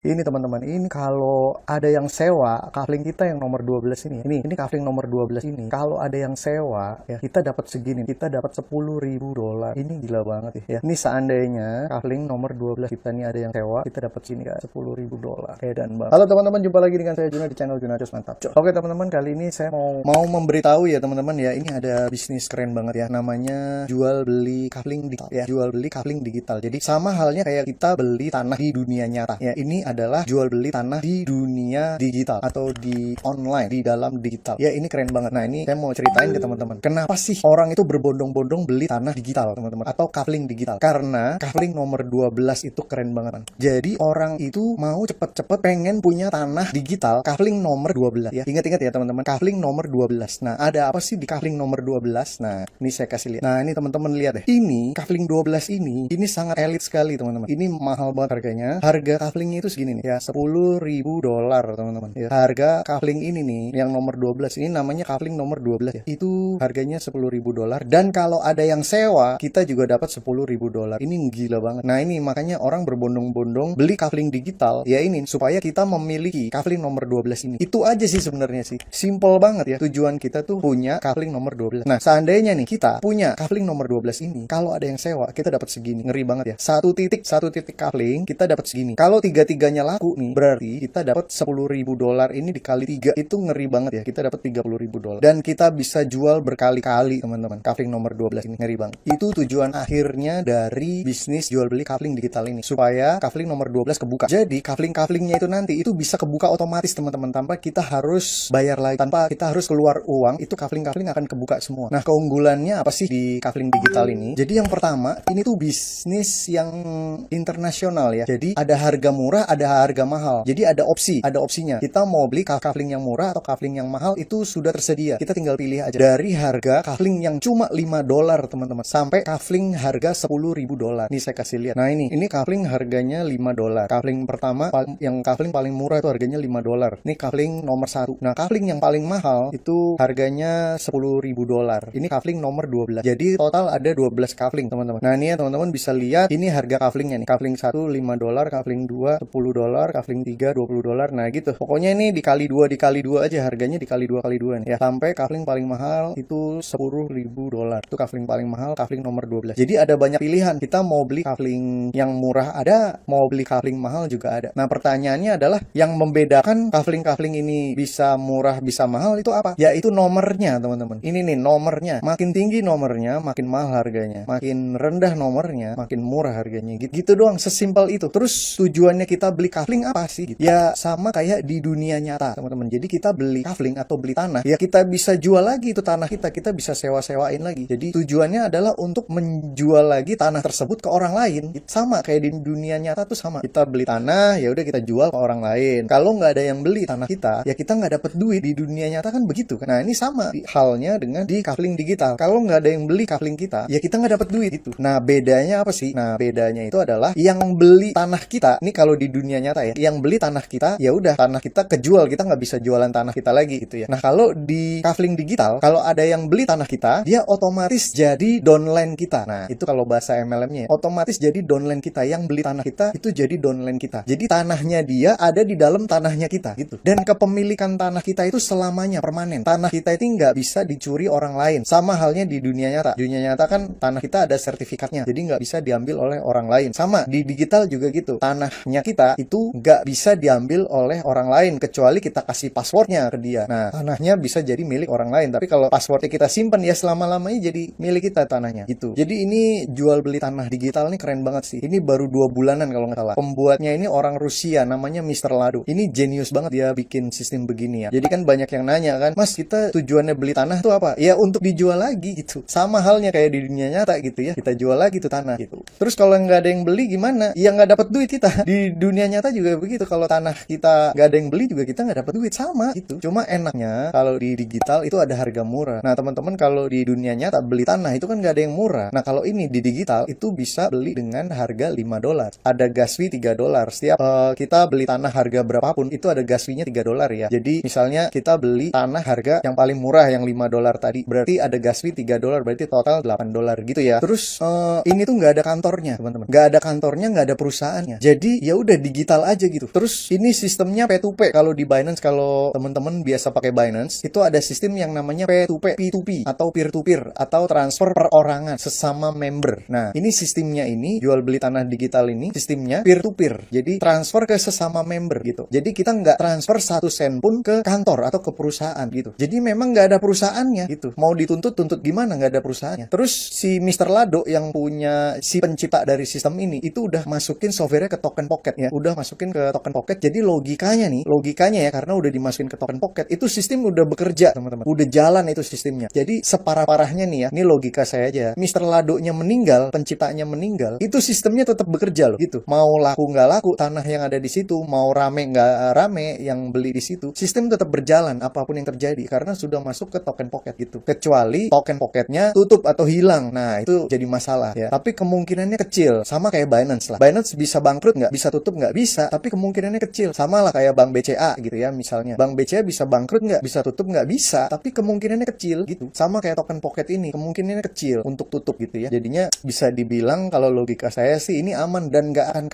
Ini teman-teman, ini kalau ada yang sewa kafling kita yang nomor 12 ini kafling nomor 12 ini. Kalau ada yang sewa, ya kita dapat segini, kita dapat $10.000. Ini gila banget ya. Ini seandainya kafling nomor 12 kita nih ada yang sewa, kita dapat sini kan $10.000. Edan banget. Halo teman-teman, jumpa lagi dengan saya Juna di channel Junajos Mantap. Oke teman-teman, kali ini saya mau memberitahu ya teman-teman ya, ini ada bisnis keren banget ya, namanya jual beli kafling digital ya, jual beli kafling digital. Jadi sama halnya kayak kita beli tanah di dunia nyata ya, ini adalah jual beli tanah di dunia digital atau di online, di dalam digital ya. Ini keren banget. Nah, ini saya mau ceritain ke teman-teman, kenapa sih orang itu berbondong-bondong beli tanah digital teman-teman, atau kafling digital. Karena kafling nomor 12 itu keren banget. Jadi orang itu mau cepet-cepet pengen punya tanah digital kafling nomor 12 ya. Ingat-ingat ya teman-teman, kafling nomor 12. Nah, ada apa sih di kafling nomor 12? Nah, ini saya kasih lihat. Nah, ini teman-teman lihat deh, ini kafling 12 ini sangat elit sekali teman-teman. Ini mahal banget harganya. Harga kaflingnya itu segini nih ya, $10.000 teman-teman ya. Harga kafling ini nih yang nomor 12 ini namanya kafling nomor 12 ya, itu harganya $10.000. Dan kalau ada yang sewa, kita juga dapat $10.000. Ini gila banget. Nah, ini makanya orang berbondong-bondong beli kafling digital ya, ini supaya kita memiliki kafling nomor 12 ini. Itu aja sih sebenarnya sih, simple banget ya. Tujuan kita tuh punya kafling nomor 12. Nah, seandainya nih kita punya kafling nomor 12 ini, kalau ada yang sewa kita dapat segini. Ngeri banget ya, satu titik kafling kita dapat segini. Kalau tiga-tiganya laku nih, berarti kita dapat $10.000. Ini dikali 3, itu ngeri banget ya, kita dapat $30.000. Dan kita bisa jual berkali-kali teman-teman, kafling nomor 12 ini ngeri banget. Itu tujuan akhirnya dari bisnis jual beli kafling digital ini, supaya kafling nomor 12 kebuka. Jadi kafling-kaflingnya itu nanti itu bisa kebuka otomatis teman-teman, tanpa kita harus bayar lagi, tanpa kita harus keluar uang. Itu kafling-kafling akan kebuka semua. Nah, keunggulannya apa sih di kafling digital ini? Jadi yang pertama, ini tuh bisnis yang internasional ya. Jadi ada harga murah, ada harga mahal. Jadi ada opsinya. Kita mau beli kafling yang murah atau kafling yang mahal, itu sudah tersedia. Kita tinggal pilih aja. Dari harga kafling yang cuma $5 teman-teman, sampai kafling harga $10.000. Nih saya kasih lihat. Nah, ini kafling harganya $5. Kafling pertama yang kafling paling murah itu harganya $5. Ini kafling nomor 1. Nah, kafling yang paling mahal itu harganya $10.000. Ini kafling nomor 12. Jadi total ada 12 kafling teman-teman. Nah, ini ya teman-teman bisa lihat, ini harga kaflingnya nih. Kafling 1 $5, kafling 2 $10, kafling 3 $20. Nah, gitu. Pokoknya ini dikali 2 aja harganya, dikali 2 kali 2 nih ya. Sampai kafling paling mahal itu $10.000. Itu kafling paling mahal, kafling nomor 12. Jadi ada banyak pilihan. Kita mau beli kafling yang murah ada, mau beli kafling mahal juga ada. Nah, pertanyaannya adalah yang membedakan kafling-kafling ini bisa murah bisa mahal itu apa? Yaitu nomornya teman-teman. Ini nih nomornya. Makin tinggi nomornya, makin mahal harganya. Makin rendah nomornya, makin murah harganya. Gitu doang, sesimpel itu. Terus tujuannya kita beli kafling apa sih? Gitu. Ya sama kayak di dunia nyata teman-teman. Jadi kita beli kafling atau beli tanah, ya kita bisa jual lagi itu tanah kita bisa sewa-sewain lagi. Jadi tujuannya adalah untuk menjual lagi tanah tersebut ke orang lain. Sama kayak di dunia nyata tuh sama. Kita beli tanah, ya udah kita jual ke orang lain. Kalau nggak ada yang beli tanah kita, ya kita nggak dapet duit. Di dunia nyata kan begitu kan. Nah, ini sama halnya dengan di kafling digital. Kalau nggak ada yang beli kafling kita, ya kita nggak dapet duit itu. Nah, bedanya apa sih? Nah, bedanya itu adalah yang beli tanah kita. Ini kalau di dunia nyata ya, yang beli tanah kita, ya udah tanah kita kejual, kita nggak bisa jualan tanah kita lagi gitu ya. Nah, kalau di kafling digital, kalau ada yang beli tanah kita, dia otomatis jadi downline kita. Nah, itu kalau bahasa MLM-nya ya, otomatis jadi downline kita. Yang beli tanah kita itu jadi downline kita. Jadi tanahnya dia ada di dalam tanahnya kita gitu. Dan kepemilikan tanah kita itu selamanya permanen. Tanah kita itu nggak bisa dicuri orang lain. Sama halnya di dunia nyata. Dunia nyata kan tanah kita ada sertifikatnya, jadi nggak bisa diambil oleh orang lain. Sama di digital juga gitu. Tanahnya kita itu nggak bisa diambil oleh orang lain kecuali kita kasih passwordnya ke dia. Nah, tanahnya bisa jadi milik orang lain. Tapi kalau passwordnya kita simpan, ya selama-lamanya jadi milik kita tanahnya gitu. Jadi ini jual beli tanah digital ini keren banget sih. Ini baru 2 bulanan kalau nggak salah. Pembuatnya ini orang Rusia, namanya Mr. Lado. Ini jenius banget dia bikin sistem begini ya. Jadi kan banyak yang nanya kan, Mas, kita tujuannya beli tanah tuh apa? Ya untuk dijual lagi gitu. Sama halnya kayak di dunia nyata gitu ya. Kita jual lagi tuh tanah gitu. Terus kalau nggak ada yang beli gimana? Ya nggak dapat duit kita. Di dunia nyata juga begitu. Kalau tanah kita nggak ada yang beli juga kita nggak dapat duit, sama gitu. Cuma enaknya kalau di digital itu ada harga murah. Nah, teman-teman kalau di dunia nyata beli tanah itu kan nggak ada yang murah. Nah, kalau ini di digital itu bisa beli dengan harga $5. Ada gas fee $3. Setiap kita beli tanah harga berapapun itu ada gas fee-nya $3 ya. Jadi misalnya kita beli tanah harga yang paling murah yang $5 tadi, berarti ada gas fee $3, berarti total $8 gitu ya. Terus ini tuh nggak ada kantornya teman-teman, nggak ada kantornya, nggak ada perusahaannya. Jadi ya udah digital aja gitu. Terus ini sistemnya P2P. Kalau di Binance, kalau teman-teman biasa pakai Binance, itu ada sistem yang namanya P2P, P2P atau peer to peer atau transfer perorangan sesama member. Nah, ini sistemnya ini jual beli tanah digital ini sistemnya peer to peer. Jadi transfer ke sesama member gitu. Jadi kita nggak transfer 1 sen pun ke kantor atau ke perusahaan gitu. Jadi memang nggak ada perusahaannya gitu. Mau dituntut gimana, nggak ada perusahaannya. Terus si Mr. Lado yang punya, si pencipta dari sistem ini itu udah masukin software-nya ke Token Pocket ya. Udah masukin ke Token Pocket. Jadi logikanya ya, karena udah dimasukin ke Token Pocket, itu sistem udah bekerja teman-teman. Udah jalan itu sistemnya. Jadi separah-parahnya nih ya, ini logika saya aja. Mr. Ladonya meninggal, penciptanya meninggal, itu sistemnya tetap bekerja loh gitu. Mau laku nggak laku tanah yang ada di situ, mau rame nggak rame yang beli di situ, sistem tetap berjalan apapun yang terjadi karena sudah masuk ke Token Pocket gitu. Kecuali Token Pocketnya tutup atau hilang, nah itu jadi masalah ya. Tapi kemungkinannya kecil, sama kayak Binance lah. Binance bisa bangkrut nggak, bisa tutup nggak, bisa, tapi kemungkinannya kecil. Sama lah kayak Bank BCA gitu ya misalnya. Bank BCA bisa bangkrut nggak, bisa tutup nggak, bisa, tapi kemungkinannya kecil gitu. Sama kayak Token Pocket ini, kemungkinannya kecil untuk tutup gitu ya. Jadinya bisa dibilang kalau logika saya sih ini aman dan nggak akan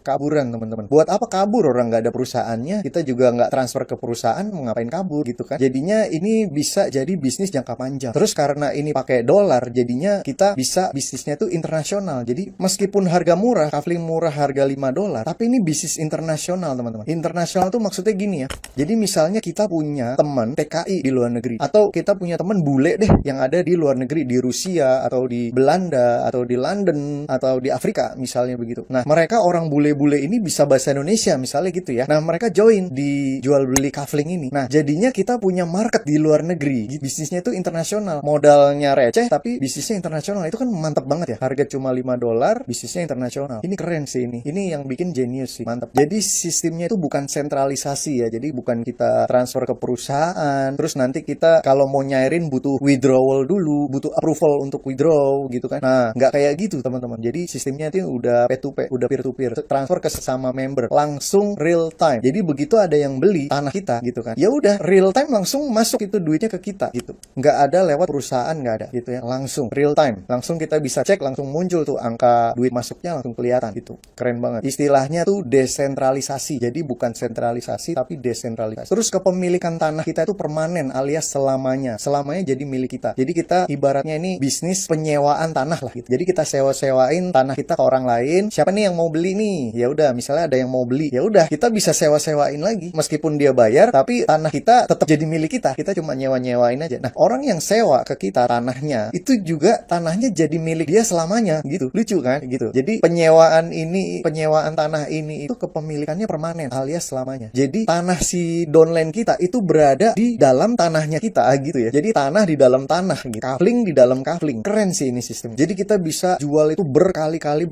kaburan teman-teman. Buat apa kabur, orang nggak ada perusahaannya, kita juga nggak transfer ke perusahaan, mau ngapain kabur gitu kan. Jadinya ini bisa jadi bisnis jangka panjang. Terus karena ini pakai dolar, jadinya kita bisa bisnisnya tuh internasional. Jadi meskipun harga murah, kafling murah harga $5, tapi ini bisnis internasional teman-teman. Internasional tuh maksudnya gini ya. Jadi misalnya kita punya teman TKI di luar negeri, atau kita punya teman bule deh yang ada di luar negeri, di Rusia atau di Belanda atau di London atau di Afrika misalnya begitu. Nah, mereka orang bule-bule ini bisa bahasa Indonesia misalnya gitu ya. Nah, mereka join di jual beli kafling ini. Nah, jadinya kita punya market di luar negeri. Bisnisnya itu internasional. Modalnya receh tapi bisnisnya internasional. Itu kan mantap banget ya. Harga cuma $5, bisnisnya internasional. Ini keren sih ini. Ini yang bikin genius sih. Mantap. Jadi sistemnya itu bukan sentralisasi ya. Jadi bukan kita transfer ke perusahaan. Terus nanti kita kalau mau nyairin butuh withdrawal dulu, butuh approval untuk withdraw gitu kan. Nah, nggak kayak gitu teman-teman. Jadi sistemnya itu udah P2P, udah peer to peer, transfer ke sesama member, langsung real time. Jadi begitu ada yang beli tanah kita gitu kan, ya udah real time langsung masuk itu duitnya ke kita gitu. Nggak ada lewat perusahaan, nggak ada gitu ya. Langsung real time, langsung kita bisa cek, langsung muncul tuh angka duit masuknya langsung kelihatan gitu. Keren banget. Istilahnya tuh desentralisasi. Jadi bukan sentralisasi tapi desentralisasi. Terus kepemilikan tanah kita itu permanen alias selamanya. Selamanya jadi milik kita. Jadi kita ibaratnya ini bisnis penyewaan tanah lah gitu. Jadi kita sewa-sewain tanah kita ke orang lain. Siapa nih yang mau beli nih? Ya udah, misalnya ada yang mau beli. Ya udah, kita bisa sewa-sewain lagi. Meskipun dia bayar, tapi tanah kita tetap jadi milik kita. Kita cuma nyewa-nyewain aja. Nah, orang yang sewa ke kita tanahnya, itu juga tanahnya jadi milik dia selamanya gitu. Lucu kan? Gitu. Jadi penyewaan tanah ini itu kepemilikannya permanen alias selamanya. Jadi tanah si downline kita itu berada di dalam tanahnya kita gitu ya. Jadi tanah di dalam tanah gitu. Kafling di dalam kafling. Keren sih ini sistem. Jadi kita bisa jual itu berkali-kali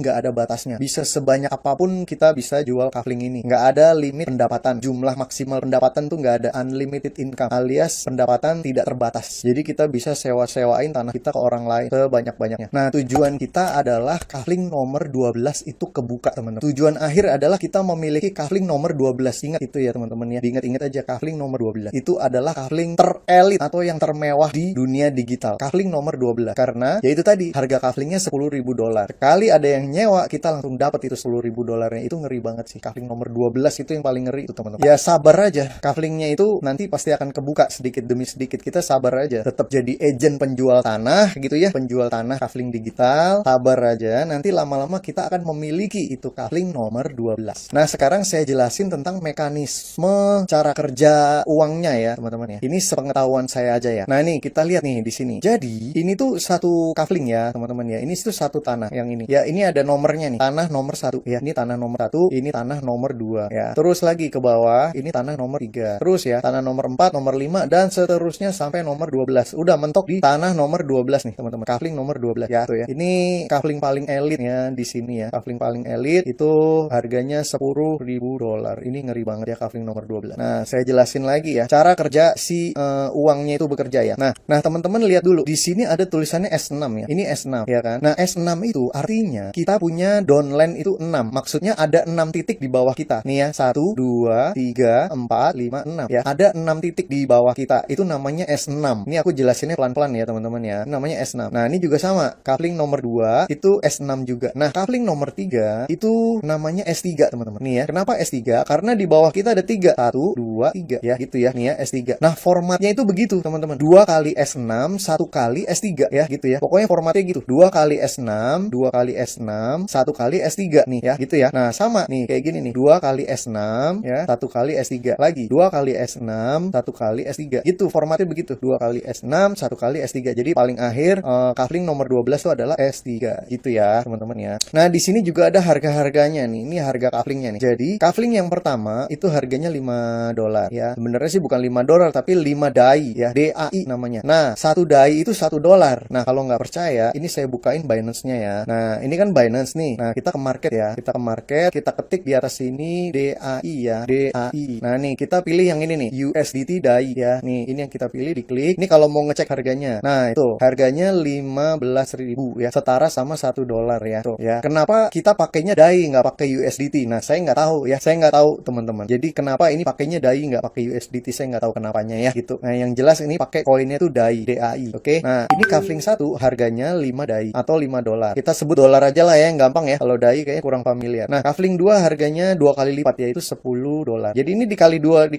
nggak ada batasnya. Bisa sebanyak apapun kita bisa jual kafling ini. Nggak ada limit pendapatan. Jumlah maksimal pendapatan tuh nggak ada. Unlimited income alias pendapatan tidak terbatas. Jadi kita bisa sewa-sewain tanah kita ke orang lain sebanyak-banyaknya. Nah, tujuan kita adalah kafling nomor 12 itu kebuka teman-teman. Tujuan akhir adalah kita memiliki kafling nomor 12. Ingat itu ya teman-teman ya. Diingat-ingat aja kafling nomor 12. Itu adalah kafling terelit atau yang termewah di dunia digital. Kafling nomor 12. Karena yaitu tadi harga kaflingnya $10.000. Sekali ada yang nyewa, kita langsung dapat itu $10.000-nya. Itu ngeri banget sih. Kafling nomor 12 itu yang paling ngeri itu teman-teman. Ya sabar aja. Kaflingnya itu nanti pasti akan kebuka sedikit demi sedikit. Kita sabar aja. Tetap jadi agent penjual tanah gitu ya. Penjual tanah kafling digital. Sabar aja. Nanti lama-lama kita akan memiliki itu kafling nomor 12. Nah, sekarang saya jelasin tentang mekanisme cara kerja uangnya ya teman-teman ya. Ini sepengetahuan saya aja ya. Nah, ini kita lihat nih di sini. Jadi, ini tuh satu kafling ya teman-teman ya. Ini tuh satu tanah yang ini. Ya, ini ada nomornya nih. Tanah nomor 1 ya. Ini tanah nomor 1, ini tanah nomor 2 ya. Terus lagi ke bawah, ini tanah nomor 3. Terus ya, tanah nomor 4, nomor 5 dan seterusnya sampai nomor 12. Udah mentok di tanah nomor 12 nih teman-teman. Kafling nomor 12 ya tuh ya. Ini kafling paling elit ya di sini ya. Kafling paling elit itu harganya $10.000. Ini ngeri banget ya kafling nomor 12. Nah, saya jelasin lagi ya cara kerja si uangnya itu bekerja ya. Nah teman-teman lihat dulu. Di sini ada tulisannya S6 ya. Ini S6 ya kan. Nah, S6 itu artinya kita punya downline itu 6. Maksudnya ada 6 titik di bawah kita. Nih ya, 1 2 3 4 5 6 ya. Ada 6 titik di bawah kita. Itu namanya S6. Ini aku jelasinnya pelan-pelan ya, teman-teman ya. Ini namanya S6. Nah, ini juga sama. Kafling nomor 2 itu S6 juga. Nah, kafling nomor 3 itu namanya S3 teman-teman. Nih ya, kenapa S3? Karena di bawah kita ada 3, 1, 2, 3 ya, gitu ya. Nih ya, S3. Nah, formatnya itu begitu teman-teman. 2 kali S6, 1 kali S3 ya, gitu ya. Pokoknya formatnya gitu. 2 kali S6, 2 kali S6, 1 kali S3 nih ya, gitu ya. Nah, sama nih kayak gini nih. 2 kali S6 ya, 1 kali S3 lagi. 2 kali S6, 1 kali S3. Gitu formatnya begitu. 2 kali S6, 1 kali S3. Jadi paling akhir kafling nomor 12 itu adalah S3 gitu ya, teman-teman ya. Nah, di sini juga ada harga-harganya nih. Ini harga kaflingnya nih. Jadi, kafling yang pertama itu harganya $5 ya. Sebenarnya sih bukan $5 tapi 5 dai ya. DAI namanya. Nah, satu dai itu $1. Nah, kalau nggak percaya, ini saya bukain Binance-nya ya. Nah, ini kan Binance nih. Nah, kita ke market ya. Kita ke market, kita ketik di atas sini DAI ya. DAI. Nah, nih kita pilih yang ini nih, USDT dai ya. Nih, ini yang kita pilih, diklik. Ini kalau mau ngecek harganya. Nah, itu harganya 15.000 ya. Setara sama $1 ya. Tuh ya. Kenapa kita pakainya dai nggak pakai USDT? Nah, saya nggak tahu ya. Saya nggak tahu teman-teman. Jadi kenapa ini pakainya dai nggak pakai USDT? Saya nggak tahu kenapanya ya gitu. Nah, yang jelas ini pakai koinnya tuh dai, DAI. Oke. Nah, ini kafling 1 harganya 5 dai atau $5. Kita sebut dolar aja lah ya, yang gampang ya. Kalau dai kayaknya kurang familiar. Nah, kafling 2 harganya 2 kali lipat yaitu $10. Jadi ini dikali 2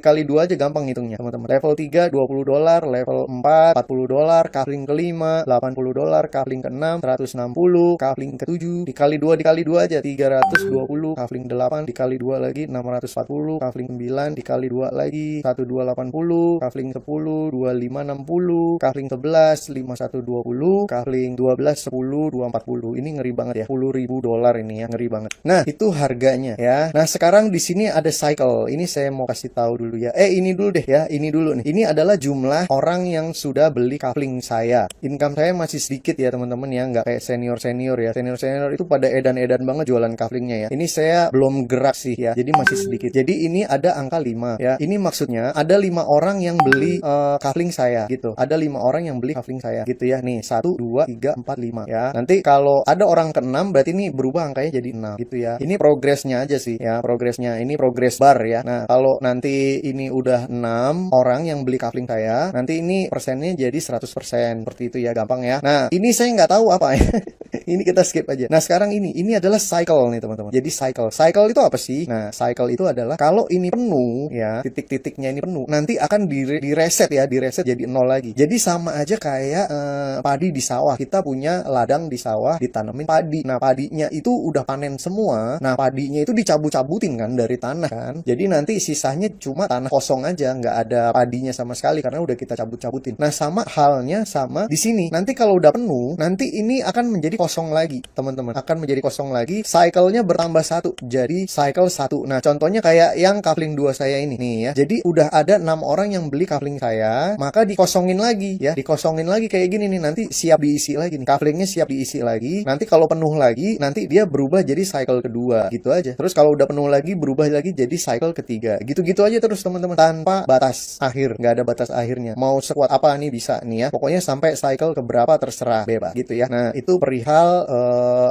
aja gampang hitungnya, teman-teman. Level 3 $20, level 4 $40, kafling ke-5 $80, kafling ke-6 160, kafling ke-7 dikali 2 aja 320, kafling 8 dikali 2 lagi 640, kafling 9 dikali 2 lagi 1280, kafling 10 2560, kafling 11 5120, kafling 12 10 240. Ini ngeri banget ya. $10.000 ini ya, ngeri banget. Nah, itu harganya ya. Nah, sekarang di sini ada cycle. Ini saya mau kasih tahu dulu ya. Ini dulu deh ya. Ini dulu nih. Ini adalah jumlah orang yang sudah beli kafling saya. Income saya masih sedikit ya, teman-teman ya. Nggak kayak senior-senior ya. Senior-senior itu pada edan-edan banget jualan kaflingnya ya. Ini saya belum gerak sih ya. Jadi masih sedikit. Jadi ini ada angka 5 ya. Ini maksudnya ada 5 orang yang beli kafling saya gitu. Ada 5 orang yang beli kafling saya gitu ya. Nih 1 2 3 4 5 ya. Nanti kalau ada orang ke-6 berarti ini berubah angkanya jadi 6 gitu ya. Ini progresnya aja sih ya. Progresnya ini progress bar ya. Nah, kalau nanti ini udah 6 orang yang beli kafling saya, nanti ini persennya jadi 100%. Seperti itu ya, gampang ya. Nah, ini saya nggak tahu apa ya. Ini kita skip aja. Nah, sekarang ini adalah cycle nih, teman-teman. Jadi cycle itu apa sih? Nah, cycle itu adalah kalau ini penuh ya, titik-titiknya ini penuh, nanti akan direset ya, direset jadi 0 lagi. Jadi sama aja kayak padi di sawah. Kita punya ladang di sawah, ditanemin padi. Nah, padinya itu udah panen semua. Nah, padinya itu dicabut-cabutin kan dari tanah kan. Jadi nanti sisanya cuma tanah kosong aja, nggak ada padinya sama sekali karena udah kita cabut-cabutin. Nah, sama halnya sama di sini. Nanti kalau udah penuh, nanti ini akan menjadi kosong lagi, teman-teman. Akan menjadi kosong lagi. Cycle-nya bertambah 1. Jadi cycle 1. Nah, contohnya kayak yang kafling 2 saya ini nih ya. Jadi udah ada 6 orang yang beli kafling saya, maka dikosongin lagi ya. Dikosongin lagi kayak gini nih, nanti siap diisi lagi nih. Kaflingnya siap diisi lagi. Nanti kalau penuh lagi, nanti dia berubah jadi cycle kedua. Gitu aja. Terus kalau udah penuh lagi, berubah lagi jadi cycle ketiga. Gitu-gitu aja terus, teman-teman. Tanpa batas akhir. Nggak ada batas akhirnya. Mau sekuat apa nih bisa nih ya. Pokoknya sampai cycle keberapa terserah, bebas gitu ya. Nah, itu perihal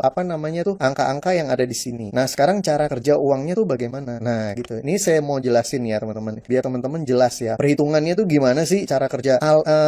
apa namanya tuh, angka-angka yang ada di sini. Nah, sekarang cara kerja uangnya tuh bagaimana? Nah, gitu. Ini saya mau jelasin ya, teman-teman. Biar teman-teman jelas ya. Perhitungannya tuh gimana sih cara kerja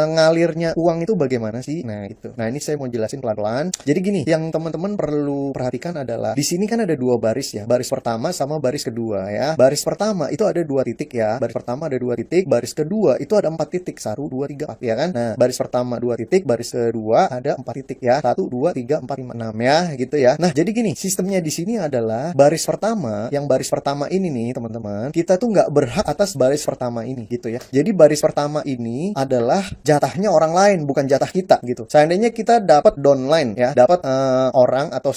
ngalirnya uang itu bagaimana sih? Nah, gitu. Nah, ini saya mau jelasin pelan-pelan. Jadi gini, yang teman-teman perlu perhatikan adalah di sini kan ada 2 baris ya. Baris pertama sama baris kedua ya. Baris pertama itu ada 2 titik ya. Baris pertama ada 2 titik, baris kedua itu ada 4 titik. 1 2 3 4 ya kan? Nah, baris pertama 2 titik, baris kedua ada 4 titik ya. 1 2 3 4 5 6 ya, gitu ya. Nah, jadi gini, sistemnya di sini adalah baris pertama, yang baris pertama ini nih, teman-teman, kita tuh nggak berhak atas baris pertama ini gitu ya. Jadi baris pertama ini adalah jatahnya orang lain, bukan jatah kita gitu. Seandainya kita dapat downline ya, dapat orang atau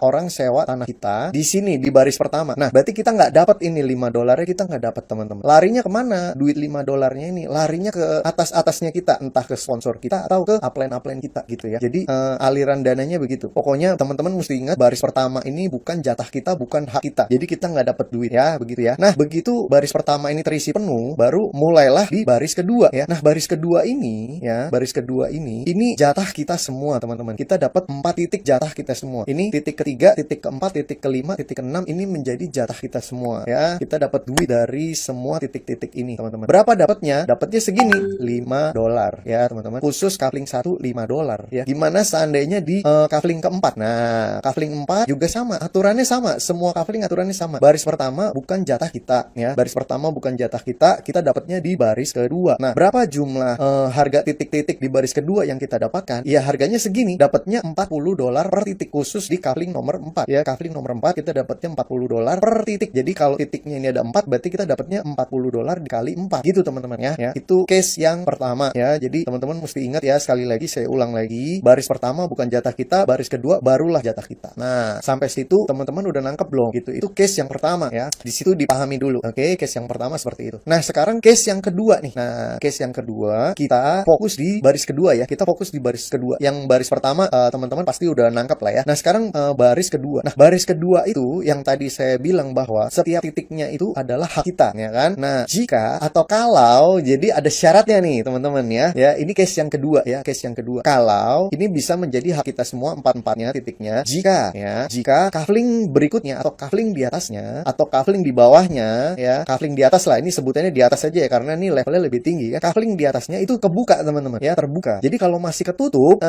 orang sewa tanah kita di sini di baris pertama. Nah, berarti kita nggak dapat ini $5, kita nggak dapat, teman-teman. Larinya kemana? Duit $5 ini larinya ke atasnya kita, entah ke sponsor kita atau ke upline kita gitu ya. Jadi aliran dananya begitu. Pokoknya teman-teman mesti ingat, baris pertama ini bukan jatah kita, bukan hak kita. Jadi kita nggak dapat duit ya, begitu ya. Nah, begitu baris pertama ini terisi penuh, baru mulailah di baris kedua ya. Nah, baris kedua ini ya, baris kedua ini jatah kita semua, teman-teman. Kita dapat 4 titik jatah kita semua. Ini titik ketiga, titik keempat, titik kelima, titik keenam, ini menjadi jatah kita semua ya. Kita dapat duit dari semua titik-titik ini, teman-teman. Berapa dapatnya? Dapatnya segini, $5 ya, teman-teman. Khusus kafling 1 $5 ya. Gimana seandainya di kafling keempat. Nah, kafling 4 juga sama, aturannya sama, semua kafling aturannya sama. Baris pertama bukan jatah kita ya. Baris pertama bukan jatah kita dapatnya di baris kedua. Nah, berapa jumlah harga titik-titik di baris kedua yang kita dapatkan? Ya, harganya segini, dapatnya $40 per titik khusus di kafling nomor 4 ya. Kafling nomor 4 kita dapatnya $40 per titik. Jadi kalau titiknya ini ada 4, berarti kita dapatnya $40 dikali 4 gitu teman-teman ya. Itu case yang pertama ya. Jadi teman-teman mesti ingat ya, sekali lagi saya ulang lagi, baris pertama bukan jatah kita, baris kedua barulah jatah kita. Nah, sampai situ teman-teman udah nangkep belum gitu. Itu case yang pertama ya. Di situ dipahami dulu. Oke, case yang pertama seperti itu. Nah, sekarang case yang kedua nih. Nah, case yang kedua kita fokus di baris kedua ya. Kita fokus di baris kedua. Yang baris pertama teman-teman pasti udah nangkep lah ya. Nah, sekarang baris kedua. Nah, baris kedua itu yang tadi saya bilang bahwa setiap titiknya itu adalah hak kita ya kan. Nah, jika atau kalau, jadi ada syaratnya nih teman-teman ya. Ya, ini case yang kedua ya, case yang kedua. Kalau ini bisa menjadi hak kita semua empat-empatnya titiknya jika kafling berikutnya atau kafling di atasnya atau kafling di bawahnya ya, kafling di atas lah, ini sebutannya di atas aja ya karena ini levelnya lebih tinggi ya. Kafling di atasnya itu kebuka teman-teman ya, terbuka. Jadi kalau masih ketutup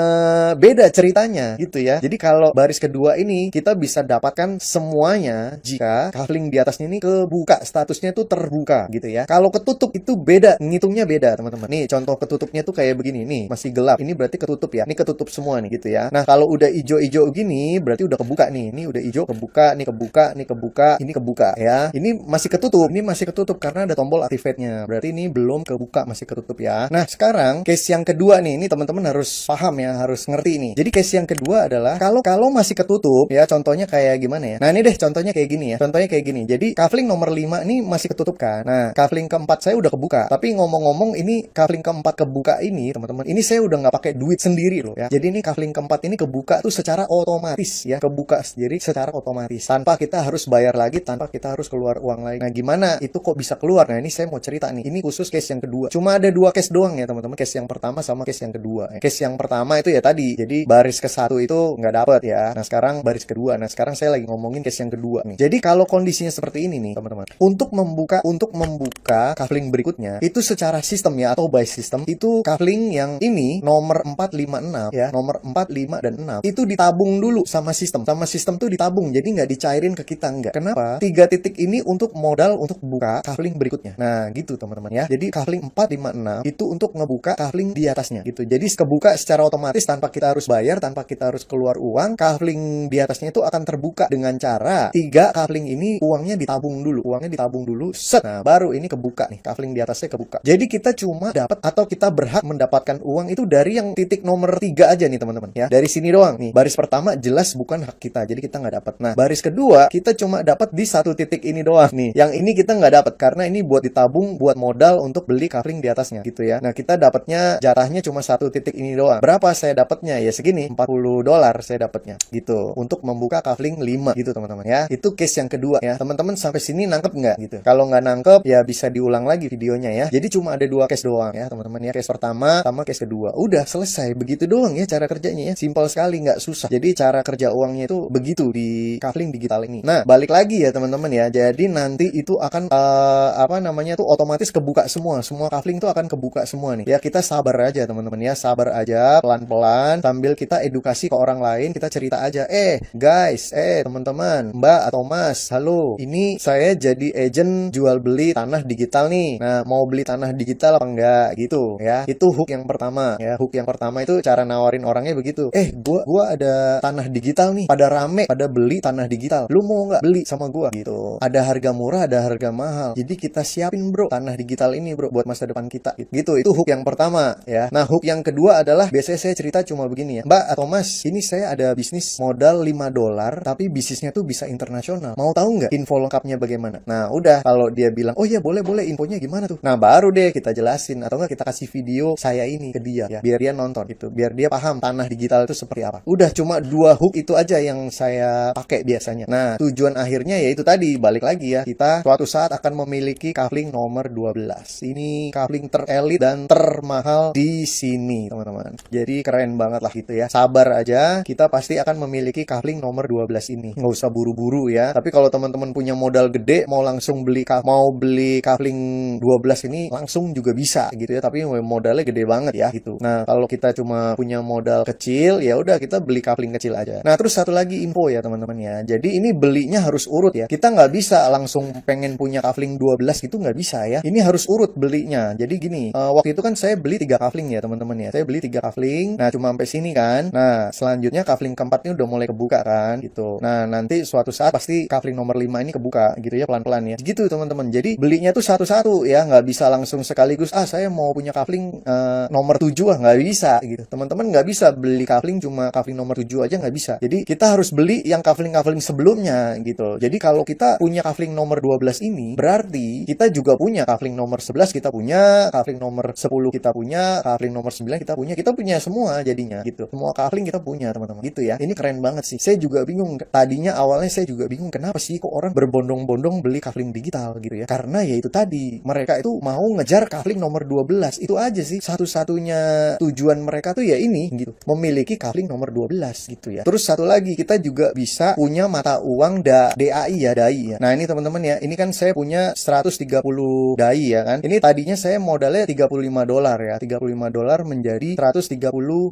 beda ceritanya gitu ya. Jadi kalau baris kedua ini kita bisa dapatkan semuanya jika kafling di atasnya ini kebuka, statusnya itu terbuka gitu ya. Kalau ketutup itu beda, ngitungnya beda teman-teman. Nih contoh ketutupnya tuh kayak begini nih, masih gelap. Ini berarti ketutup ya. Ini ketutup semua nih gitu ya. Nah, kalau udah ijo-ijo gini berarti udah kebuka nih. Ini udah ijo kebuka, nih kebuka, nih kebuka, ini kebuka ya. Ini masih ketutup. Ini masih ketutup karena ada tombol activate-nya. Berarti ini belum kebuka, masih ketutup ya. Nah, sekarang case yang kedua nih. Ini teman-teman harus paham ya, harus ngerti nih. Jadi case yang kedua adalah kalau masih ketutup ya, contohnya kayak gimana ya? Nah, ini deh contohnya kayak gini ya. Contohnya kayak gini. Jadi kafling nomor 5 ini masih ketutup kan. Nah, kafling keempat saya udah kebuka. Tapi ngomong-ngomong ini kafling keempat kebuka ini, teman-teman, ini saya udah nggak pakai duit sendiri loh ya. Jadi ini kafling keempat ini kebuka tuh secara otomatis ya, kebuka sendiri secara otomatis tanpa kita harus bayar lagi, tanpa kita harus keluar uang lagi. Nah, gimana itu kok bisa keluar? Nah, ini saya mau cerita nih. Ini khusus case yang kedua. Cuma ada dua case doang ya, teman-teman. Case yang pertama sama case yang kedua. Case yang pertama itu ya tadi. Jadi baris ke satu itu nggak dapet ya. Nah, sekarang baris kedua. Nah, sekarang saya lagi ngomongin case yang kedua nih. Jadi kalau kondisinya seperti ini nih, teman-teman. Untuk membuka kafling berikutnya itu secara sistem ya, atau by system, itu kafling yang ini nomor 4, 5, 6 ya, nomor 4, 5 dan 6 itu ditabung dulu sama sistem tuh ditabung, jadi nggak dicairin ke kita, nggak. Kenapa? 3 titik ini untuk modal untuk buka kafling berikutnya. Nah, gitu teman-teman ya. Jadi kafling 4, 5, 6 itu untuk ngebuka kafling di atasnya gitu. Jadi kebuka secara otomatis tanpa kita harus bayar, tanpa kita harus keluar uang. Kafling di atasnya itu akan terbuka dengan cara 3 kafling ini uangnya ditabung dulu, set. Nah, baru ini kebuka nih, kafling di atasnya kebuka. Jadi kita cuma dapat atau kita berhak mendapatkan uang itu dari yang titik nomor 3 aja nih teman-teman ya. Dari sini doang nih. Baris pertama jelas bukan hak kita, jadi kita nggak dapat. Nah, baris kedua kita cuma dapat di satu titik ini doang nih. Yang ini kita nggak dapat karena ini buat ditabung, buat modal untuk beli kafling di atasnya gitu ya. Nah, kita dapatnya jatahnya cuma satu titik ini doang. Berapa saya dapatnya? Ya segini, $40 saya dapatnya gitu untuk membuka kafling 5 gitu teman-teman ya. Itu case yang kedua ya. Teman-teman sampai sini nangkep nggak gitu? Kalau nggak nangkep ya bisa diulang lagi videonya ya. Jadi cuma ada 2 case doang ya teman-teman ya. Case pertama sama case kedua. Udah selesai, begitu doang ya cara kerjanya ya. Simpel sekali, nggak susah. Jadi cara kerja uangnya itu begitu di kafling digital ini. Nah, balik lagi ya teman-teman ya. Jadi nanti itu akan tuh otomatis kebuka semua. Semua kafling tuh akan kebuka semua nih. Ya kita sabar aja teman-teman ya. Sabar aja, pelan-pelan sambil kita edukasi ke orang lain. Kita cerita aja, guys, teman-teman, Mbak atau Mas, halo. Ini saya jadi agent jual beli tanah digital nih. Nah, mau beli tanah digital apa enggak gitu ya. Itu hook yang pertama ya. Hook yang pertama itu cara nawarin orangnya begitu. Gua ada tanah digital nih. Pada rame, pada beli tanah digital. Lu mau nggak beli sama gua gitu. Ada harga murah, ada harga mahal. Jadi kita siapin bro tanah digital ini bro buat masa depan kita gitu. Itu hook yang pertama ya. Nah, hook yang kedua adalah biasanya saya cerita cuma begini ya. Mbak atau Mas, ini saya ada bisnis modal $5 tapi bisnisnya tuh bisa internasional. Mau tahu nggak info lengkapnya bagaimana? Nah, udah kalau dia bilang, "Oh iya, boleh, infonya gimana tuh?" Nah, baru deh kita jelasin atau enggak kita kasih video saya ini ke dia ya, biar dia nonton gitu, biar dia paham tanah digital itu seperti apa. Udah cuma 2 hook itu aja yang saya pakai biasanya. Nah, tujuan akhirnya ya itu tadi, balik lagi ya. Kita suatu saat akan memiliki kafling nomor 12. Ini kafling terelit dan termahal di sini, teman-teman. Jadi keren banget lah gitu ya. Sabar aja, kita pasti akan memiliki kafling nomor 12 ini. Nggak usah buru-buru ya. Tapi kalau teman-teman punya modal gede, mau langsung beli kafling 12 ini langsung juga bisa gitu ya. Tapi modalnya gede banget ya gitu. Nah, kalau kita cuma punya modal kecil, ya udah udah kita beli kafling kecil aja. Nah, terus satu lagi info ya teman-teman ya. Jadi ini belinya harus urut ya. Kita nggak bisa langsung pengen punya kafling 12 gitu, nggak bisa ya. Ini harus urut belinya. Jadi gini, waktu itu kan saya beli 3 kafling ya teman-teman ya. Saya beli 3 kafling. Nah, cuma sampai sini kan. Nah, selanjutnya kafling keempat ini udah mulai kebuka kan gitu. Nah, nanti suatu saat pasti kafling nomor 5 ini kebuka gitu ya, pelan-pelan ya. Gitu teman-teman. Jadi belinya tuh satu-satu ya, nggak bisa langsung sekaligus saya mau punya kafling nomor 7 nggak bisa gitu. Teman-teman nggak bisa beli kafling cuma kafling nomor 7 aja, nggak bisa. Jadi kita harus beli yang kafling-kafling sebelumnya gitu. Jadi kalau kita punya kafling nomor 12 ini, berarti kita juga punya kafling nomor 11 kita punya, kafling nomor 10 kita punya, kafling nomor 9 kita punya semua jadinya gitu. Semua kafling kita punya teman-teman gitu ya. Ini keren banget sih. Saya juga bingung. Tadinya awalnya saya juga bingung kenapa sih kok orang berbondong-bondong beli kafling digital gitu ya. Karena ya itu tadi, mereka itu mau ngejar kafling nomor 12. Itu aja sih satu-satunya tujuan mereka tuh ya ini gitu. Memiliki kafling nomor 12 gitu ya. Terus satu lagi, kita juga bisa punya mata uang DAI ya, DAI ya. Nah, ini teman-teman ya, ini kan saya punya 130 DAI ya kan. Ini tadinya saya modalnya $35 ya. $35 menjadi $130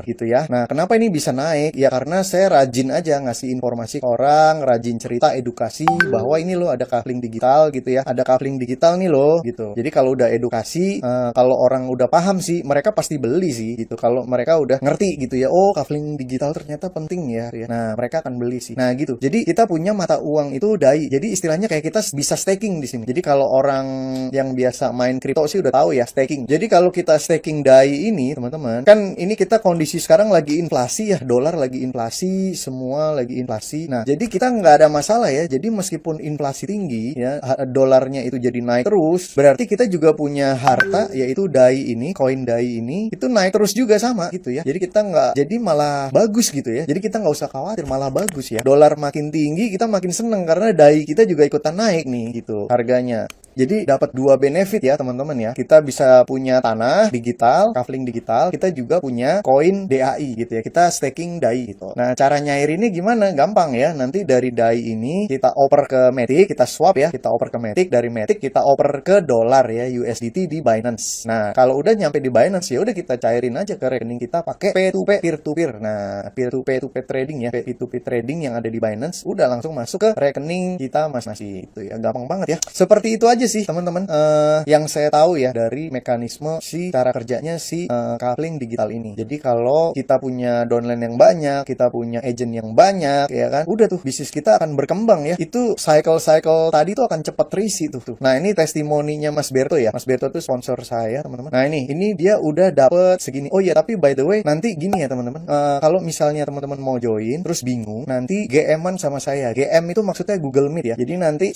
gitu ya. Nah, kenapa ini bisa naik? Ya karena saya rajin aja ngasih informasi ke orang, rajin cerita edukasi bahwa ini loh ada kafling digital gitu ya. Ada kafling digital nih loh gitu. Jadi kalau udah edukasi, kalau orang udah paham sih, mereka pasti beli sih gitu. Kalau mereka udah ngerti gitu ya, oh kafling digital ternyata penting ya. Nah, mereka akan beli sih. Nah, gitu. Jadi kita punya mata uang itu DAI. Jadi istilahnya kayak kita bisa staking di sini. Jadi kalau orang yang biasa main kripto sih udah tahu ya staking. Jadi kalau kita staking DAI ini, teman-teman, kan ini kita kondisi sekarang lagi inflasi ya, dolar lagi inflasi, semua lagi inflasi. Nah, jadi kita nggak ada masalah ya. Jadi meskipun inflasi tinggi ya, dolarnya itu jadi naik terus, berarti kita juga punya harta yaitu DAI ini, koin DAI ini itu naik terus juga sama gitu ya. Jadi kita nggak, jadi malah bagus gitu ya. Jadi kita nggak usah khawatir, malah bagus ya. Dolar makin tinggi, kita makin seneng karena DAI kita juga ikutan naik nih gitu harganya. Jadi dapat 2 benefit ya teman-teman ya. Kita bisa punya tanah digital, kafling digital, kita juga punya koin DAI gitu ya. Kita staking DAI gitu. Nah, cara nyairinnya gimana? Gampang ya. Nanti dari DAI ini kita oper ke Matic, kita swap ya. Kita oper ke Matic, dari Matic kita oper ke dolar ya, USDT di Binance. Nah, kalau udah nyampe di Binance ya udah kita cairin aja ke rekening kita pakai P2P, peer to peer. Nah, P2P trading ya, P2P trading yang ada di Binance udah langsung masuk ke rekening kita masing-masing. Itu ya, gampang banget ya. Seperti itu aja sih teman-teman yang saya tahu ya dari mekanisme cara kerjanya kafling digital ini. Jadi kalau kita punya downline yang banyak, kita punya agent yang banyak ya kan, udah tuh bisnis kita akan berkembang ya. Itu cycle tadi tuh akan cepat terisi tuh. Nah, ini testimoninya Mas Berto ya. Mas Berto tuh sponsor saya teman-teman. Nah, ini dia udah dapet segini. Oh iya, tapi by the way nanti gini ya teman-teman, kalau misalnya teman-teman mau join terus bingung, nanti GM-an sama saya. GM itu maksudnya Google Meet ya. Jadi nanti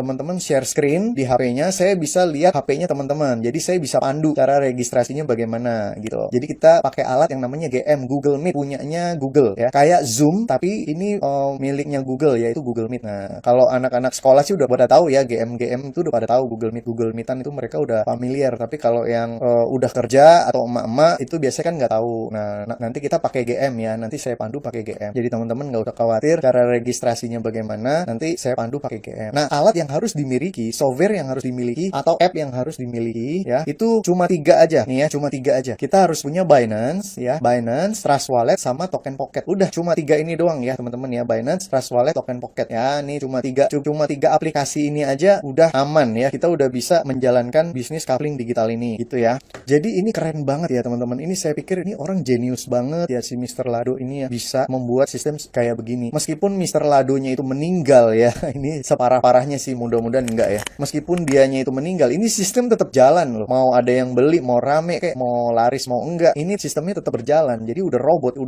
teman-teman share screen di HP-nya, saya bisa lihat HP-nya teman-teman. Jadi saya bisa pandu cara registrasinya bagaimana gitu. Jadi kita pakai alat yang namanya GM, Google Meet, punyanya Google ya. Kayak Zoom tapi ini miliknya Google, yaitu Google Meet. Nah, kalau anak-anak sekolah sih udah pada tahu ya, GM itu udah pada tahu Google Meetan itu mereka udah familiar. Tapi kalau yang udah kerja atau emak-emak itu biasanya kan nggak tahu. Nah, nanti kita pakai GM ya. Nanti saya pandu pakai GM. Jadi teman-teman nggak usah khawatir cara registrasinya bagaimana. Nanti saya pandu pakai GM. Nah, alat yang harus dimiliki, software yang harus dimiliki atau app yang harus dimiliki ya, itu cuma 3 aja nih ya, cuma 3 aja. Kita harus punya Binance ya, Binance, Trust Wallet sama Token Pocket. Udah cuma 3 ini doang ya teman-teman ya, Binance, Trust Wallet, Token Pocket ya. Nih cuma 3 aplikasi ini aja udah aman ya. Kita udah bisa menjalankan bisnis kafling digital ini gitu ya. Jadi ini keren banget ya teman-teman. Ini saya pikir ini orang jenius banget ya si Mr. Lado ini ya, bisa membuat sistem kayak begini. Meskipun Mr. Ladonya itu meninggal ya. Ini separah-parahnya sih, mudah-mudahan enggak ya. Meskipun dianya itu meninggal, ini sistem tetap jalan loh. Mau ada yang beli, mau rame kayak mau laris mau enggak, ini sistemnya tetap berjalan. Jadi udah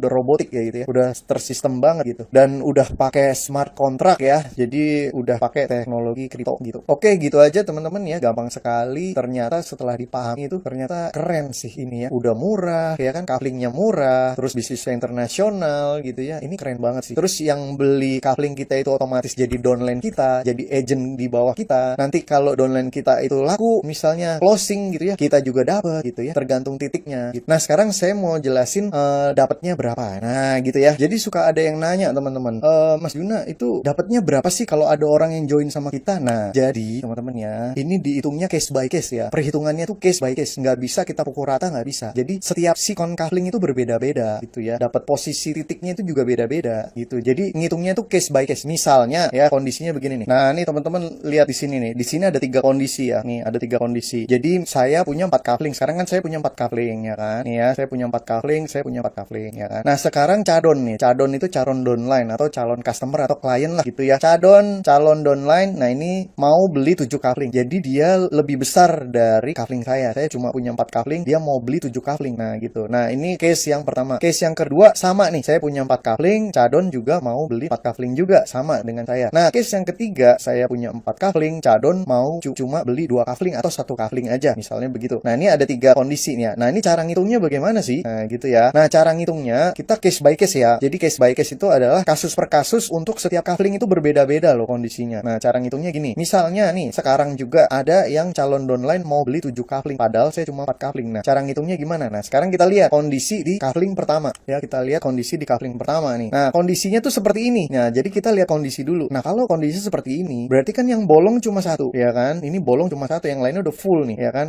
robotik ya gitu ya. Udah tersistem banget gitu. Dan udah pakai smart contract ya. Jadi udah pakai teknologi kripto gitu. Oke, gitu aja teman-teman ya. Gampang sekali. Ternyata setelah dipahami itu ternyata keren sih ini ya. Udah murah ya kan, kaflingnya murah, terus bisnisnya internasional gitu ya. Ini keren banget sih. Terus yang beli kafling kita itu otomatis jadi downline kita, jadi agent di bawah kita. Nanti kalau downline kita itu laku, misalnya closing gitu ya, kita juga dapat gitu ya, tergantung titiknya gitu. Nah sekarang saya mau jelasin dapatnya berapa. Nah gitu ya, jadi suka ada yang nanya teman-teman, Mas Juna itu dapatnya berapa sih kalau ada orang yang join sama kita? Nah jadi teman-teman ya, ini dihitungnya case by case ya, perhitungannya tuh case by case, nggak bisa kita pukul rata, nggak bisa. Jadi setiap sikon kafling itu berbeda-beda gitu ya, dapat posisi titiknya itu juga beda-beda gitu. Jadi ngitungnya itu case by case. Misalnya ya kondisinya begini nih. Nah ini teman-teman lihat di sini nih, di sini ada 3 kondisi ya, nih ada 3 kondisi. Jadi saya punya 4 kafling. Sekarang kan saya punya 4 kafling ya kan, nih ya, saya punya 4 kafling, saya punya 4 kafling ya kan. Nah sekarang cadon nih, cadon itu calon downline atau calon customer atau klien lah gitu ya. Calon downline, nah ini mau beli 7 kafling. Jadi dia lebih besar dari kafling saya. Saya cuma punya 4 kafling, dia mau beli 7 kafling. Nah gitu. Nah ini case yang pertama. Case yang kedua sama nih, saya punya 4 kafling, cadon juga mau beli 4 kafling juga sama dengan saya. Nah case yang ketiga, saya punya 4 kafling, cadon mau cuma beli 2 kafling atau 1 kafling aja, misalnya begitu. Nah ini ada 3 kondisi nih ya. Nah ini cara ngitungnya bagaimana sih? Nah gitu ya. Nah cara ngitungnya kita case by case ya. Jadi case by case itu adalah kasus per kasus, untuk setiap kafling itu berbeda-beda loh kondisinya. Nah cara ngitungnya gini. Misalnya nih sekarang juga ada yang calon downline mau beli 7 kafling, padahal saya cuma 4 kafling. Nah cara ngitungnya gimana? Nah sekarang kita lihat kondisi di kafling pertama ya. Kita lihat kondisi di kafling pertama nih. Nah kondisinya tuh seperti ini. Nah jadi kita lihat kondisi dulu. Nah kalau kondisi seperti ini, berarti kan yang bolong cuma 1 ya kan. Ini bolong cuma 1, yang lainnya udah full nih ya kan.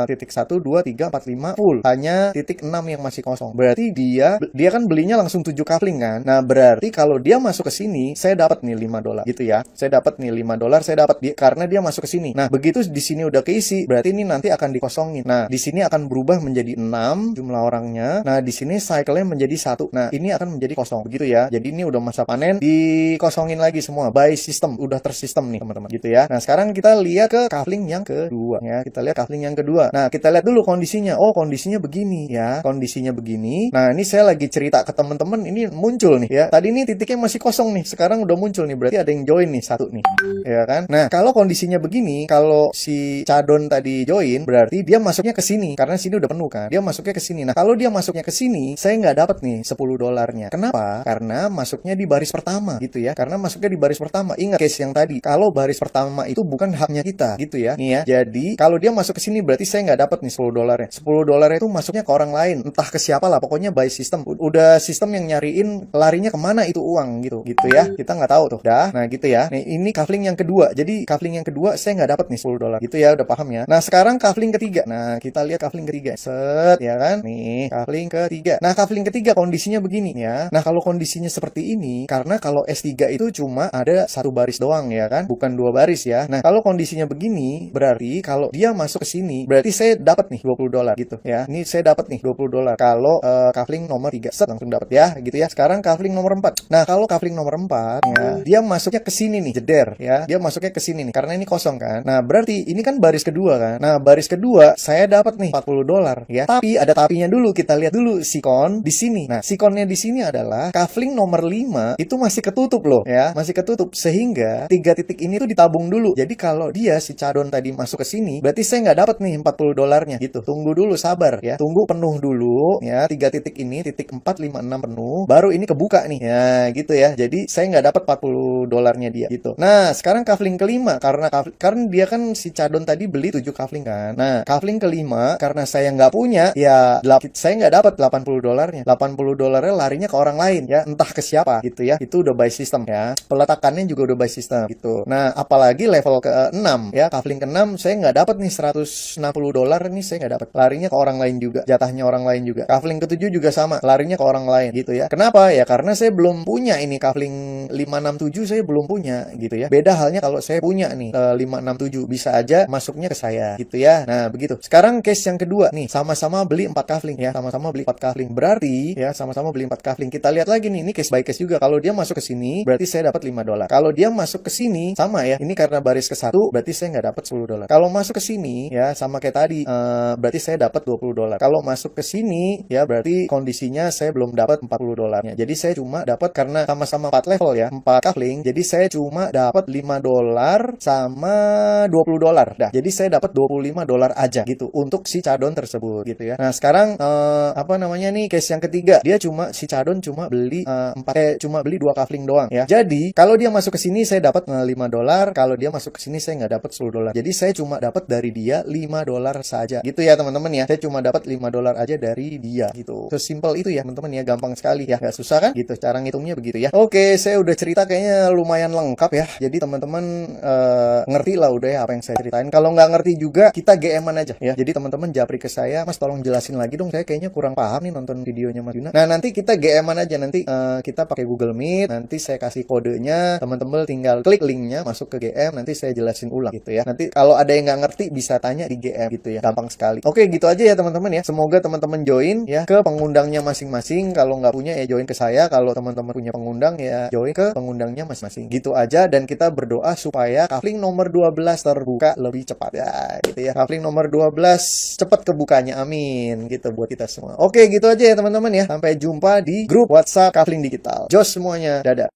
Titik 1, 2, 3, 4, 5 full. Hanya titik 6 yang masih kosong. Berarti dia kan belinya langsung 7 kafling kan. Nah berarti kalau dia masuk ke sini, saya dapat nih $5 gitu ya. Saya dapat nih $5, saya dapat dia karena dia masuk ke sini. Nah begitu di sini udah keisi, berarti ini nanti akan dikosongin. Nah di sini akan berubah menjadi 6 jumlah orangnya. Nah di sini cycle-nya menjadi 1. Nah ini akan menjadi kosong begitu ya. Jadi ini udah masa panen, dikosongin lagi semua by system, udah tersistem nih teman-teman gitu ya. Nah sekarang kita lihat ke kafling yang kedua ya. Kita lihat kafling yang kedua. Nah kita lihat dulu kondisinya. Oh kondisinya begini ya, kondisinya begini. Nah ini saya lagi cerita ke teman-teman, ini muncul nih ya. Tadi ini titiknya masih kosong nih, sekarang udah muncul nih, berarti ada yang join nih 1 nih ya kan. Nah kalau kondisinya begini, kalau si cadon tadi join, berarti dia masuknya ke sini karena sini udah penuh kan, dia masuknya ke sini. Nah kalau dia masuknya ke sini, saya nggak dapat nih $10. Kenapa? Karena masuknya di baris pertama gitu ya, karena masuknya di baris pertama. Ingat case yang tadi, kalau baris pertama itu bukan haknya kita gitu ya nih ya. Jadi kalau dia masuk ke sini, berarti saya nggak dapat nih $10. $10 itu masuknya ke orang lain, entah ke siapa lah, pokoknya by system. Udah sistem yang nyariin larinya kemana itu uang gitu ya. Kita nggak tahu tuh dah. Nah gitu ya. Nih ini kafling yang kedua. Jadi kafling yang kedua saya nggak dapat nih $10 gitu ya, udah paham ya. Nah sekarang kafling ketiga. Nah kita lihat kafling ketiga. Set ya kan. Nih kafling ketiga. Nah kafling ketiga kondisinya begini ya. Nah kalau kondisinya seperti ini, karena kalau S3 itu cuma ada 1 baris doang ya kan, bukan 2 baris ya. Nah kalau kondisinya begini, berarti kalau dia masuk ke sini, berarti saya dapat nih $20 gitu ya. Ini saya dapat nih $20 kalau kafling nomor 3. Set langsung dapat ya gitu ya. Sekarang kafling nomor 4. Nah kalau kafling nomor 4 ya, dia masuknya ke sini nih, jeder ya. Dia masuknya ke sini nih karena ini kosong kan. Nah berarti ini kan baris kedua kan. Nah baris kedua saya dapat nih $40 ya. Tapi ada tapinya dulu, kita lihat dulu sikon di sini. Nah sikonnya di sini adalah kafling nomor 5 itu masih ketutup loh ya, masih ketutup, sehingga 3 titik ini tuh ditabung dulu. Jadi kalau dia si cadon tadi masuk ke sini, berarti saya nggak dapat nih $40-nya gitu. Tunggu dulu, sabar ya, tunggu penuh dulu ya. 3 titik ini, titik 4, 5, 6 penuh, baru ini kebuka nih ya gitu ya. Jadi saya nggak dapat $40-nya dia gitu. Nah sekarang kafling kelima, karena dia kan si cadon tadi beli 7 kafling kan. Nah kafling kelima karena saya nggak punya ya, saya nggak dapat $80-nya. $80-nya larinya ke orang lain ya, entah ke siapa gitu ya. Itu udah by system ya, peletakannya juga udah by system gitu. Nah apalagi level ke-6 ya, kafling ke-6 saya nggak dapat nih $160 nih, saya nggak dapat, larinya ke orang lain juga, jatahnya orang lain juga. Kafling ke-7 juga sama, larinya ke orang lain gitu ya. Kenapa ya? Karena saya belum punya ini kafling 567, saya belum punya gitu ya. Beda halnya kalau saya punya nih 567, bisa aja masuknya ke saya gitu ya. Nah begitu. Sekarang case yang kedua nih, sama-sama beli 4 kafling ya, sama-sama beli 4 kafling, berarti ya sama-sama beli 4 kafling. Kita lihat lagi nih, ini case by case juga. Kalau dia masuk ke sini, berarti saya dapat $5. Kalau dia masuk ke sini, sama ya, ini karena baris ke-1, berarti saya nggak dapat $10. Kalau masuk ke sini ya, sama kayak tadi, berarti saya dapat $20. Kalau masuk ke sini ya, berarti kondisinya saya belum dapat $40-nya. Jadi saya cuma dapat, karena sama-sama 4 level ya, 4 kafling, jadi saya cuma dapat $5 sama $20 dah. Jadi saya dapat $25 aja gitu untuk si cadon tersebut gitu ya. Nah sekarang apa namanya nih, case yang ketiga, dia si cadon cuma beli 2 kafling doang ya. Jadi kalau dia masuk ke sini saya dapat $5, kalau dia masuk ke sini saya nggak dapat $10. Jadi saya cuma dapat dari dia $5 saja. Gitu ya teman-teman ya. Saya cuma dapat $5 aja dari dia gitu. Sesimpel itu ya teman-teman ya, gampang sekali ya. Nggak susah kan? Gitu cara ngitungnya begitu ya. Oke, saya udah cerita kayaknya lumayan lengkap ya. Jadi teman-teman ngerti lah udah ya apa yang saya ceritain. Kalau nggak ngerti juga kita GM-an aja ya. Jadi teman-teman japri ke saya, Mas tolong jelasin lagi dong. Saya kayaknya kurang paham nih nonton videonya Mas Yuna. Nah nanti kita GM-an aja, nanti kita pakai Google Meet. Nanti saya kasih kodenya, teman-teman tinggal klik linknya masuk ke GM. Nanti saya jelasin ulang gitu ya. Nanti kalau ada yang nggak ngerti bisa tanya di GM gitu ya. Gampang sekali. Oke gitu aja ya teman-teman ya. Semoga teman-teman join ya ke pengundangnya masing-masing. Kalau nggak punya ya join ke saya. Kalau teman-teman punya pengundang ya join ke pengundangnya masing-masing. Gitu aja, dan kita berdoa supaya kafling nomor 12 terbuka lebih cepat ya gitu ya. Kafling nomor 12 cepat kebukanya, amin gitu buat kita semua. Oke gitu aja ya teman-teman ya. Sampai jumpa di grup WhatsApp Kafling Digital. Jos semuanya, dadah.